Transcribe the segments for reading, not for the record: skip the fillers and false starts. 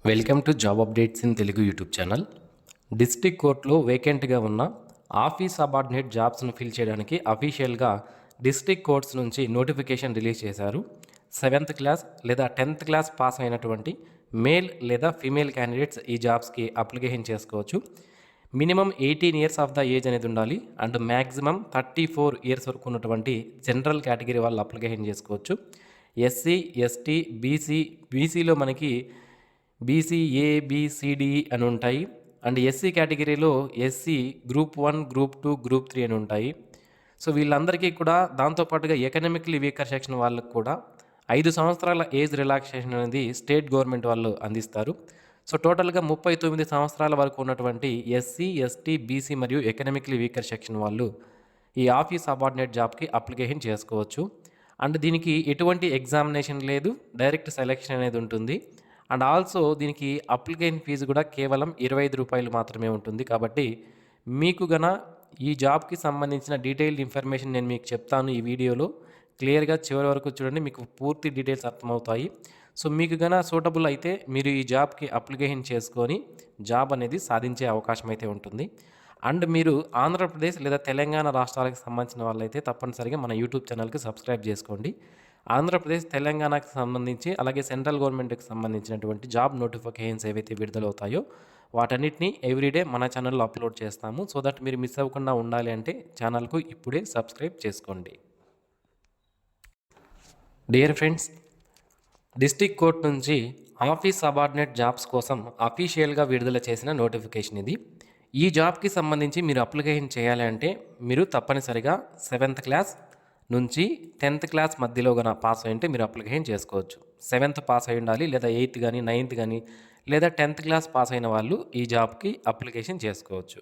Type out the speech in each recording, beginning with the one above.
Welcome to job updates in Telugu YouTube channel. District కోర్టులో వేకెంట్గా ఉన్న office subordinate జాబ్స్ను fill చేయడానికి అఫీషియల్గా డిస్ట్రిక్ట్ కోర్ట్స్ నుంచి నోటిఫికేషన్ రిలీజ్ చేశారు. 7th క్లాస్ లేదా 10th క్లాస్ పాస్ అయినటువంటి మేల్ లేదా ఫీమేల్ క్యాండిడేట్స్ ఈ జాబ్స్కి అప్లికేషన్ చేసుకోవచ్చు. Minimum 18 years of the age అనేది ఉండాలి అండ్ మ్యాక్సిమం 34 ఇయర్స్ వరకు ఉన్నటువంటి జనరల్ కేటగిరీ వాళ్ళు అప్లికేషన్ చేసుకోవచ్చు. ఎస్సీ, ఎస్టీ, బీసీలో మనకి బీసీ ఏబిసిడి అని ఉంటాయి. అండ్ ఎస్సీ కేటగిరీలో ఎస్సీ గ్రూప్ 1, గ్రూప్ 2, గ్రూప్ 3 అని ఉంటాయి. సో వీళ్ళందరికీ కూడా దాంతోపాటుగా ఎకనామికలీ వీకర్ సెక్షన్ వాళ్ళకు కూడా 5 సంవత్సరాల ఏజ్ రిలాక్సేషన్ అనేది స్టేట్ గవర్నమెంట్ వాళ్ళు అందిస్తారు. సో టోటల్గా 39 సంవత్సరాల వరకు ఉన్నటువంటి ఎస్సీ, ఎస్టీ, బీసీ మరియు ఎకనామికలీ వీకర్ సెక్షన్ వాళ్ళు ఈ ఆఫీస్ సబార్డినేట్ జాబ్కి అప్లికేషన్ చేసుకోవచ్చు. అండ్ దీనికి ఎటువంటి ఎగ్జామినేషన్ లేదు, డైరెక్ట్ సెలెక్షన్ అనేది ఉంటుంది. అండ్ ఆల్సో దీనికి అప్లికేషన్ ఫీజు కూడా కేవలం 25 రూపాయలు మాత్రమే ఉంటుంది. కాబట్టి మీకు గన ఈ జాబ్కి సంబంధించిన డీటెయిల్డ్ ఇన్ఫర్మేషన్ నేను మీకు చెప్తాను ఈ వీడియోలో. క్లియర్గా చివరి వరకు చూడండి, మీకు పూర్తి డీటెయిల్స్ అర్థమవుతాయి. సో మీకు గన సూటబుల్ అయితే మీరు ఈ జాబ్కి అప్లికేషన్ చేసుకొని జాబ్ అనేది సాధించే అవకాశం అయితే ఉంటుంది. అండ్ మీరు ఆంధ్రప్రదేశ్ లేదా తెలంగాణ రాష్ట్రాలకు సంబంధించిన వాళ్ళైతే తప్పనిసరిగా మన యూట్యూబ్ ఛానల్కి సబ్స్క్రైబ్ చేసుకోండి. ఆంధ్రప్రదేశ్, తెలంగాణకు సంబంధించి అలాగే సెంట్రల్ గవర్నమెంట్కి సంబంధించినటువంటి జాబ్ నోటిఫికేషన్స్ ఏవైతే విడుదలవుతాయో వాటన్నిటిని ఎవ్రీడే మన ఛానల్లో అప్లోడ్ చేస్తాము. సో దట్ మీరు మిస్ అవ్వకుండా ఉండాలి అంటే ఛానల్కు ఇప్పుడే సబ్స్క్రైబ్ చేసుకోండి. డియర్ ఫ్రెండ్స్, డిస్ట్రిక్ట్ కోర్ట్ నుంచి ఆఫీస్ సబార్డినేట్ జాబ్స్ కోసం అఫీషియల్గా విడుదల చేసిన నోటిఫికేషన్ ఇది. ఈ జాబ్కి సంబంధించి మీరు అప్లికేషన్ చేయాలి అంటే మీరు తప్పనిసరిగా 7th క్లాస్ నుంచి 10th క్లాస్ మధ్యలో గన పాస్ అయ్యింటే మీరు అప్లికేషన్ చేసుకోవచ్చు. 7th పాస్ అయి ఉండాలి, లేదా 8th కానీ 9th కానీ లేదా 10th క్లాస్ పాస్ అయిన వాళ్ళు ఈ జాబ్కి అప్లికేషన్ చేసుకోవచ్చు.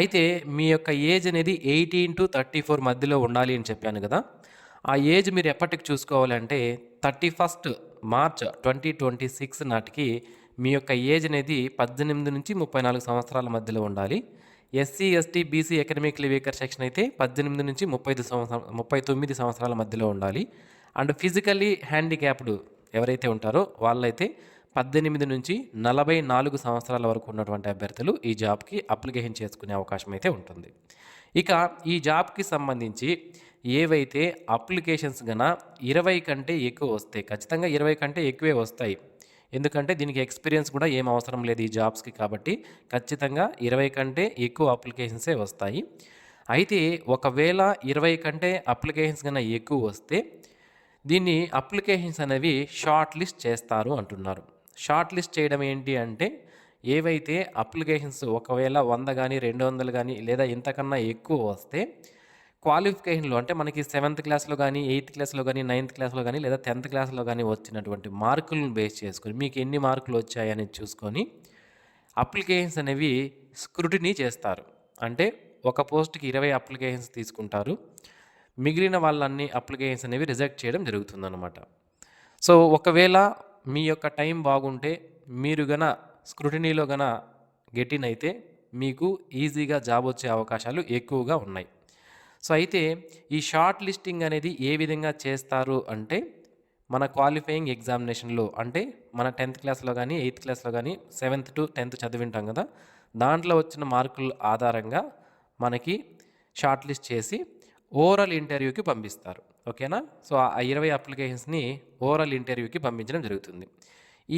అయితే మీ యొక్క ఏజ్ అనేది 18 to 34 మధ్యలో ఉండాలి అని చెప్పాను కదా. ఆ ఏజ్ మీరు ఎప్పటికి చూసుకోవాలంటే 31st మార్చ్ 2026 నాటికి మీ యొక్క ఏజ్ అనేది 18 నుంచి 34 సంవత్సరాల మధ్యలో ఉండాలి. SC, ST, BC economically weaker section అయితే 18 నుంచి 39 సంవత్సరాల మధ్యలో ఉండాలి. అండ్ ఫిజికల్లీ హ్యాండిక్యాప్డ్ ఎవరైతే ఉంటారో వాళ్ళైతే 18 నుంచి 44 సంవత్సరాల వరకు ఉన్నటువంటి అభ్యర్థులు ఈ జాబ్కి అప్లికేషన్ చేసుకునే అవకాశం అయితే ఉంటుంది. ఇక ఈ జాబ్కి సంబంధించి ఏవైతే అప్లికేషన్స్ గన 20 కంటే ఎక్కువ వస్తాయి, ఖచ్చితంగా 20 కంటే ఎక్కువే వస్తాయి. ఎందుకంటే దీనికి ఎక్స్పీరియన్స్ కూడా ఏం అవసరం లేదు ఈ జాబ్స్కి. కాబట్టి ఖచ్చితంగా 20 కంటే ఎక్కువ అప్లికేషన్సే వస్తాయి. అయితే ఒకవేళ 20 కంటే అప్లికేషన్స్ కన్నా ఎక్కువ వస్తే దీన్ని అప్లికేషన్స్ అనేవి షార్ట్ లిస్ట్ చేస్తారు అంటున్నారు. షార్ట్ లిస్ట్ చేయడం ఏంటి అంటే ఏవైతే అప్లికేషన్స్ ఒకవేళ 100 కానీ 200 కానీ లేదా ఇంతకన్నా ఎక్కువ వస్తే క్వాలిఫికేషన్లో అంటే మనకి 7th క్లాస్లో కానీ 8th క్లాస్లో కానీ 9th క్లాస్లో కానీ లేదా 10th క్లాస్లో కానీ వచ్చినటువంటి మార్కులను బేస్ చేసుకొని మీకు ఎన్ని మార్కులు వచ్చాయని చూసుకొని అప్లికేషన్స్ అనేవి స్క్రూటినీ చేస్తారు. అంటే ఒక పోస్ట్కి 20 అప్లికేషన్స్ తీసుకుంటారు, మిగిలిన వాళ్ళన్ని అప్లికేషన్స్ అనేవి రిజెక్ట్ చేయడం జరుగుతుందన్నమాట. సో ఒకవేళ మీ యొక్క టైం బాగుంటే మీరు గన స్క్రూటినీలో గన గెటిన్ అయితే మీకు ఈజీగా జాబ్ వచ్చే అవకాశాలు ఎక్కువగా ఉన్నాయి. సో అయితే ఈ షార్ట్ లిస్టింగ్ అనేది ఏ విధంగా చేస్తారు అంటే మన క్వాలిఫైయింగ్ ఎగ్జామినేషన్లో అంటే మన 10th క్లాస్లో కానీ 8th క్లాస్లో కానీ 7th to 10th చదివింటాం కదా, దాంట్లో వచ్చిన మార్కుల ఆధారంగా మనకి షార్ట్ లిస్ట్ చేసి ఓవరాల్ ఇంటర్వ్యూకి పంపిస్తారు. ఓకేనా. సో ఆ 20 అప్లికేషన్స్ని ఓవరాల్ ఇంటర్వ్యూకి పంపించడం జరుగుతుంది.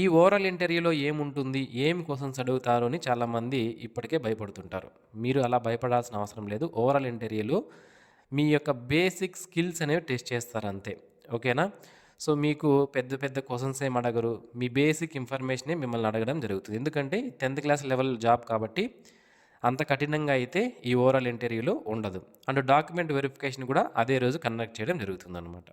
ఈ ఓవరాల్ ఇంటర్వ్యూలో ఏముంటుంది, ఏం క్వశ్చన్స్ అడుగుతారు అని చాలామంది ఇప్పటికే భయపడుతుంటారు. మీరు అలా భయపడాల్సిన అవసరం లేదు. ఓవరాల్ ఇంటర్వ్యూలో మీ యొక్క బేసిక్ స్కిల్స్ అనేవి టెస్ట్ చేస్తారు అంతే. ఓకేనా. సో మీకు పెద్ద పెద్ద క్వశ్చన్స్ ఏం అడగరు, మీ బేసిక్ ఇన్ఫర్మేషనే మిమ్మల్ని అడగడం జరుగుతుంది. ఎందుకంటే 10th క్లాస్ లెవెల్ జాబ్ కాబట్టి అంత కఠినంగా అయితే ఈ ఓవరాల్ ఇంటర్వ్యూలో ఉండదు. అండ్ డాక్యుమెంట్ వెరిఫికేషన్ కూడా అదే రోజు కండక్ట్ చేయడం జరుగుతుందన్నమాట.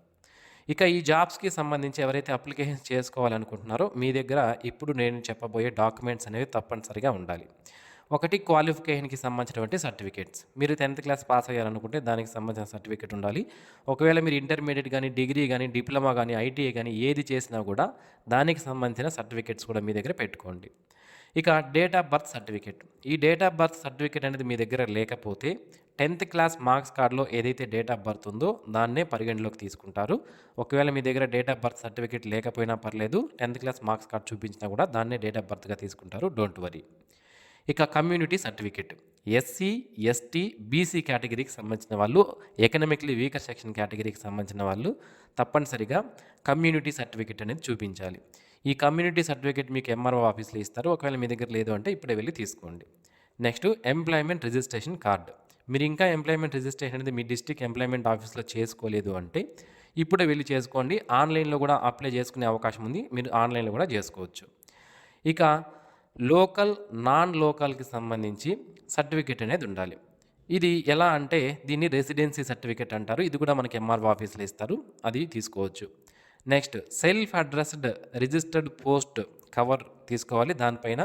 ఇక ఈ జాబ్స్కి సంబంధించి ఎవరైతే అప్లికేషన్స్ చేసుకోవాలనుకుంటున్నారో మీ దగ్గర ఇప్పుడు నేను చెప్పబోయే డాక్యుమెంట్స్ అనేవి తప్పనిసరిగా ఉండాలి. ఒకటి, క్వాలిఫికేషన్కి సంబంధించినటువంటి సర్టిఫికేట్స్. మీరు 10th క్లాస్ పాస్ అయ్యారనుకుంటే దానికి సంబంధించిన సర్టిఫికేట్ ఉండాలి. ఒకవేళ మీరు ఇంటర్మీడియట్ కానీ, డిగ్రీ కానీ, డిప్లొమా కానీ, ఐటీఐ కానీ ఏది చేసినా కూడా దానికి సంబంధించిన సర్టిఫికేట్స్ కూడా మీ దగ్గర పెట్టుకోండి. ఇక డేట్ ఆఫ్ బర్త్ సర్టిఫికేట్. ఈ డేట్ ఆఫ్ బర్త్ సర్టిఫికేట్ అనేది మీ దగ్గర లేకపోతే 10th క్లాస్ మార్క్స్ కార్డ్‌లో ఏదైతే డేట్ ఆఫ్ బర్త్ ఉందో దాన్నే పరిగణలోకి తీసుకుంటారు. ఒకవేళ మీ దగ్గర డేట్ ఆఫ్ బర్త్ సర్టిఫికేట్ లేకపోయినా పర్లేదు. 10th క్లాస్ మార్క్స్ కార్డ్ చూపించినా కూడా దాన్నే డేట్ ఆఫ్ బర్త్‌గా తీసుకుంటారు. Don't worry. ఇక community certificate. SC, ST, BC కేటగిరీకి సంబంధించిన వాళ్ళు, ఎకనామికల్లీ వీకర్ సెక్షన్ కేటగిరీకి సంబంధించిన వాళ్ళు తప్పనిసరిగా కమ్యూనిటీ సర్టిఫికేట్ అనేది చూపించాలి. ఈ కమ్యూనిటీ సర్టిఫికేట్ మీకు ఎంఆర్ఓ ఆఫీస్‌లో ఇస్తారు. ఒకవేళ మీ దగ్గర లేదు అంటే ఇప్పుడే వెళ్లి తీసుకోండి. Next employment registration card. మీరు ఇంకా ఎంప్లాయ్‌మెంట్ రిజిస్ట్రేషన్ అనేది మీ డిస్ట్రిక్ట్ ఎంప్లాయ్‌మెంట్ ఆఫీస్‌లో చేసుకోలేదు అంటే ఇప్పుడే వెళ్లి చేసుకోండి. ఆన్‌లైన్‌లో కూడా అప్లై చేసుకునే అవకాశం ఉంది. మీరు ఆన్‌లైన్‌లో కూడా చేసుకోవచ్చు. ఇక లోకల్, నాన్ లోకల్‌కి సంబంధించి సర్టిఫికేట్ అనేది ఉండాలి. ఇది ఎలా అంటే దీన్ని రెసిడెన్సీ సర్టిఫికేట్ అంటారు. ఇది కూడా మనకి ఎంఆర్ఓ ఆఫీస్‌లో ఇస్తారు. అది తీసుకోవచ్చు. Next self addressed registered post cover తీసుకోవాలి. దానిపైన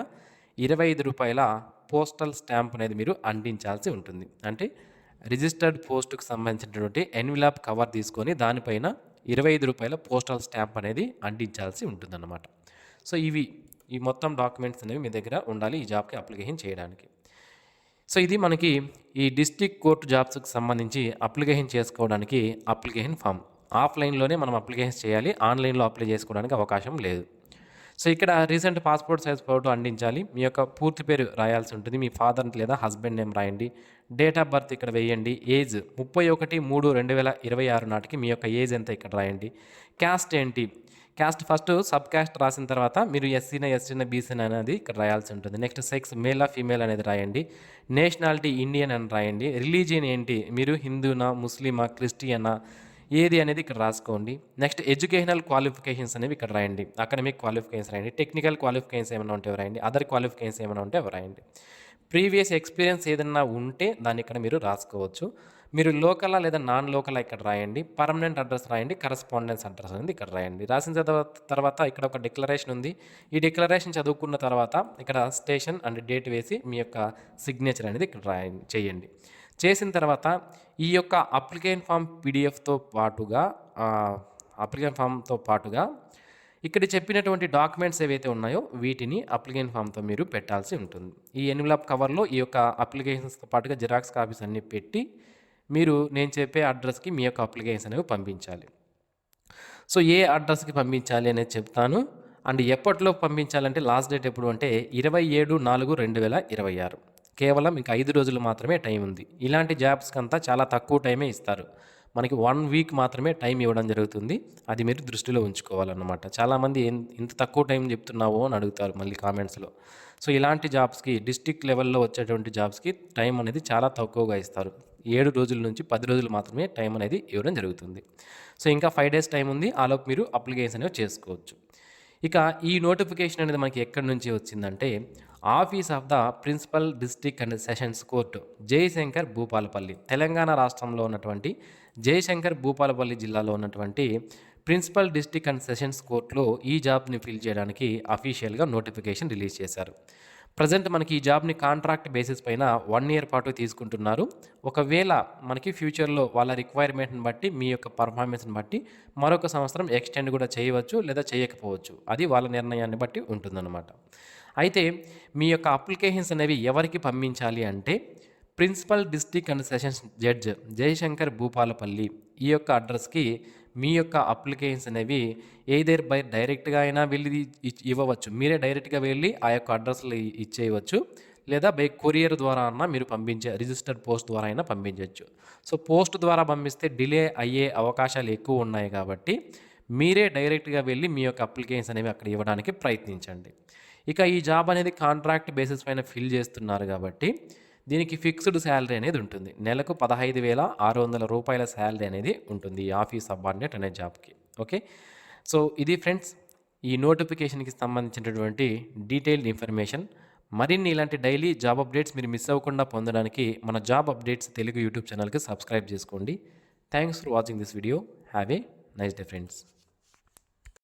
రూ. 25 పోస్టల్ స్టాంప్ అనేది మీరు అంటించాల్సి ఉంటుంది. అంటే రిజిస్టర్డ్ పోస్ట్‌కి సంబంధించినటువంటి ఎన్విలాప్ కవర్ తీసుకొని దానిపైన రూ. 25 పోస్టల్ స్టాంప్ అనేది అంటించాల్సి ఉంటుందన్నమాట. సో ఈ మొత్తం డాక్యుమెంట్స్ అనేవి మీ దగ్గర ఉండాలి ఈ జాబ్‌కి అప్లికేషన్ చేయడానికి. సో ఇది మనకి ఈ డిస్ట్రిక్ట్ కోర్ట్ జాబ్స్‌కి సంబంధించి అప్లికేషన్ చేసుకోవడానికి అప్లికేషన్ ఫామ్. ఆఫ్‌లైన్‌లోనే మనం అప్లికేషన్ చేయాలి. ఆన్‌లైన్‌లో అప్లై చేసుకోవడానికి అవకాశం లేదు. సో ఇక్కడ రీసెంట్ పాస్‌పోర్ట్ సైజ్ ఫోటో అంటించాలి. మీ యొక్క పూర్తి పేరు రాయాల్సి ఉంటుంది. మీ ఫాదర్ లేదా హస్బెండ్ నేమ్ రాయండి. డేట్ ఆఫ్ బర్త్ ఇక్కడ వేయండి. ఏజ్ 31/3/2026 నాటికి మీ యొక్క ఏజ్ ఎంత ఇక్కడ రాయండి. క్యాస్ట్ ఏంటి? క్యాస్ట్ ఫస్ట్ సబ్ క్యాస్ట్ రాసిన తర్వాత మీరు ఎస్సీనా, ఎస్టీనా, బీసీనా అనేది ఇక్కడ రాయాల్సి ఉంటుంది. నెక్స్ట్ సెక్స్ మేలా, ఫీమేల్ అనేది రాయండి. నేషనాలిటీ ఇండియన్ అని రాయండి. రిలీజియన్ ఏంటి? మీరు హిందూనా, ముస్లిమా, క్రిస్టియనా ఏది అనేది ఇక్కడ రాసుకోండి. నెక్స్ట్ ఎడ్యుకేషనల్ క్వాలిఫికేషన్స్ అనేవి ఇక్కడ రాయండి. అకాడమిక్ క్వాలిఫికేషన్స్ రాయండి. టెక్నికల్ క్వాలిఫికేషన్స్ ఏమైనా ఉంటే రాయండి. అదర్ క్వాలిఫికేషన్స్ ఏమైనా ఉంటే అవి రాయండి. ప్రీవియస్ ఎక్స్పీరియన్స్ ఏదన్నా ఉంటే దాన్ని ఇక్కడ మీరు రాసుకోవచ్చు. మీరు లోకలా లేదా నాన్ లోకలా ఇక్కడ రాయండి. పర్మనెంట్ అడ్రస్ రాయండి. కరస్పాండెన్స్ అడ్రస్ అనేది ఇక్కడ రాయండి. రాసిన తర్వాత ఇక్కడ ఒక డిక్లరేషన్ ఉంది. ఈ డిక్లరేషన్ చదువుకున్న తర్వాత ఇక్కడ స్టేషన్ అండ్ డేట్ వేసి మీ యొక్క సిగ్నేచర్ అనేది ఇక్కడ చేయండి. చేసిన తర్వాత ఈ యొక్క అప్లికేషన్ ఫామ్ పీడిఎఫ్తో పాటుగా ఇక్కడ చెప్పినటువంటి డాక్యుమెంట్స్ ఏవైతే ఉన్నాయో వీటిని అప్లికేషన్ ఫామ్తో మీరు పెట్టాల్సి ఉంటుంది. ఈ ఎన్వలప్ కవర్లో ఈ యొక్క అప్లికేషన్స్తో పాటుగా జిరాక్స్ కాపీస్ అన్నీ పెట్టి మీరు నేను చెప్పే అడ్రస్కి మీ యొక్క అప్లికేషన్స్ అనేవి పంపించాలి. సో ఏ అడ్రస్కి పంపించాలి అనేది చెప్తాను. అండ్ ఎప్పట్లో పంపించాలంటే లాస్ట్ డేట్ ఎప్పుడు అంటే 27/4/2026. కేవలం ఇంకా 5 రోజులు మాత్రమే టైం ఉంది. ఇలాంటి జాబ్స్కి అంతా చాలా తక్కువ టైమే ఇస్తారు. మనకి 1 వీక్ మాత్రమే టైం ఇవ్వడం జరుగుతుంది. అది మీరు దృష్టిలో ఉంచుకోవాలన్నమాట. చాలామంది ఇంత తక్కువ టైం చెప్తున్నావో అని అడుగుతారు మళ్ళీ కామెంట్స్లో. సో ఇలాంటి జాబ్స్కి డిస్ట్రిక్ట్ లెవెల్లో వచ్చేటువంటి జాబ్స్కి టైం అనేది చాలా తక్కువగా ఇస్తారు. 7 రోజుల నుంచి 10 రోజులు మాత్రమే టైం అనేది ఇవ్వడం జరుగుతుంది. సో ఇంకా 5 డేస్ టైం ఉంది. ఆలోపు మీరు అప్లికేషన్ అనేవి చేసుకోవచ్చు. ఇక ఈ నోటిఫికేషన్ అనేది మనకి ఎక్కడి నుంచి వచ్చిందంటే office of the principal district and sessions court Jayashankar Bhupalpally, Telangana రాష్ట్రంలో ఉన్నటువంటి జయశంకర్ భూపాలపల్లి జిల్లాలో ఉన్నటువంటి ప్రిన్సిపల్ డిస్ట్రిక్ట్ అండ్ సెషన్స్ కోర్టులో ఈ జాబ్ని ఫిల్ చేయడానికి అఫీషియల్గా నోటిఫికేషన్ రిలీజ్ చేశారు. ప్రజెంట్ మనకి ఈ జాబ్ని కాంట్రాక్ట్ బేసిస్ పైన 1 ఇయర్ పాటు తీసుకుంటున్నారు. ఒకవేళ మనకి ఫ్యూచర్లో వాళ్ళ రిక్వైర్మెంట్ని బట్టి మీ యొక్క పర్ఫార్మెన్స్ని బట్టి మరొక సంవత్సరం ఎక్స్టెండ్ కూడా చేయవచ్చు లేదా చేయకపోవచ్చు. అది వాళ్ళ నిర్ణయాన్ని బట్టి ఉంటుందన్నమాట. అయితే మీ యొక్క అప్లికేషన్స్ అనేవి ఎవరికి పంపించాలి అంటే principal district and sessions judge Jayashankar Bhupalpally ఈ యొక్క అడ్రస్కి మీ యొక్క అప్లికేషన్స్ అనేవి ఎయిదర్ బై డైరెక్ట్గా అయినా వెళ్ళి ఇవ్వవచ్చు. మీరే డైరెక్ట్గా వెళ్ళి ఆ యొక్క అడ్రస్లో ఇచ్చేయవచ్చు. లేదా బై కొరియర్ ద్వారా అన్నా మీరు రిజిస్టర్డ్ పోస్ట్ ద్వారా అయినా పంపించవచ్చు. సో పోస్ట్ ద్వారా పంపిస్తే డిలే అయ్యే అవకాశాలు ఎక్కువ ఉన్నాయి కాబట్టి మీరే డైరెక్ట్గా వెళ్ళి మీ యొక్క అప్లికేషన్స్ అనేవి అక్కడ ఇవ్వడానికి ప్రయత్నించండి. ఇక ఈ జాబ్ అనేది కాంట్రాక్ట్ బేసిస్ పైన ఫిల్ చేస్తున్నారు కాబట్టి దీనికి ఫిక్స్డ్ శాలరీ అనేది ఉంటుంది. నెలకు 15,600 రూపాయల శాలరీ అనేది ఉంటుంది ఈ ఆఫీస్ సబార్డినేట్ అనే జాబ్కి. ఓకే, సో ఇది ఫ్రెండ్స్ ఈ నోటిఫికేషన్కి సంబంధించినటువంటి డీటెయిల్డ్ ఇన్ఫర్మేషన్. మరిన్ని ఇలాంటి డైలీ జాబ్ అప్డేట్స్ మీరు మిస్ అవ్వకుండా పొందడానికి మన జాబ్ అప్డేట్స్ తెలుగు యూట్యూబ్ ఛానల్కి సబ్స్క్రైబ్ చేసుకోండి. Thanks for watching this video. Have a nice day friends.